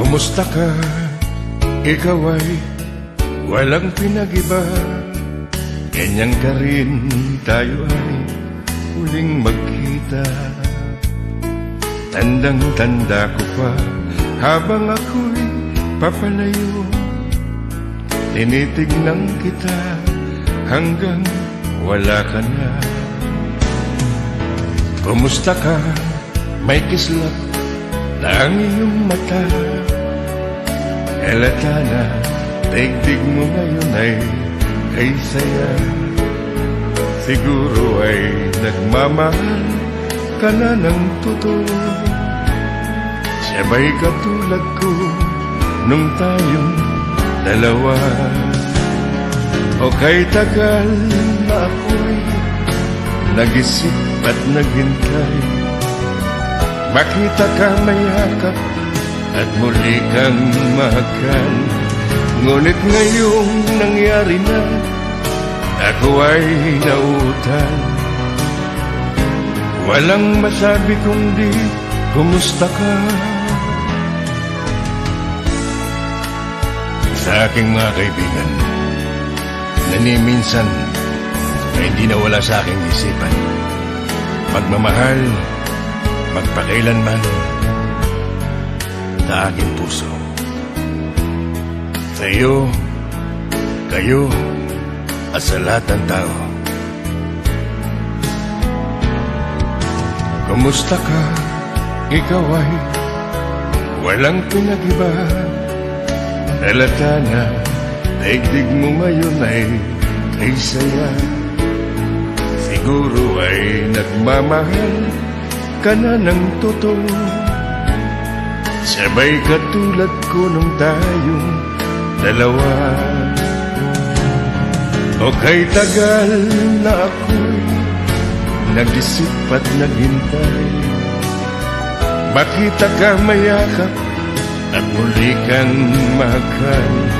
Kumusta ka? Ikaw ay walang pinag-iba. Ganyan ka rin, tayo ay huling magkita. Tandang-tanda ko pa, habang ako'y papalayo, tinitignan kita hanggang wala ka na. Kumusta ka? May kislap na ang iyong mata. Halata na, daigdig mo ngayon ay kay saya. Siguro ay nagmamahal ka na ng totoo. Siya'y katulad ko nung tayong dalawa. O kay tagal na ako'y nag-isip at naghintay, makita ka mayakap at muli kang mahal. Ngunit ngayong nangyari na, ako ay nauutal. Walang masabi kundi kumusta ka. Sa aking mga kaibigan, naniminsan na hindi nawala sa aking isipan, magmamahal magpakailanman sa aking puso. Sa iyo, kayo, at sa lahat ng tao. Kumusta ka? Ikaw ay walang pinag-iba. Halata na, daigdig mo ngayon ay kay saya. Siguro ay nagmamahal ka na ng totoo. Sabay katulad ko nung tayong dalawa. O kay tagal na ako'y nag-isip at naghintay, makita ka mayakap at muli kang mahal.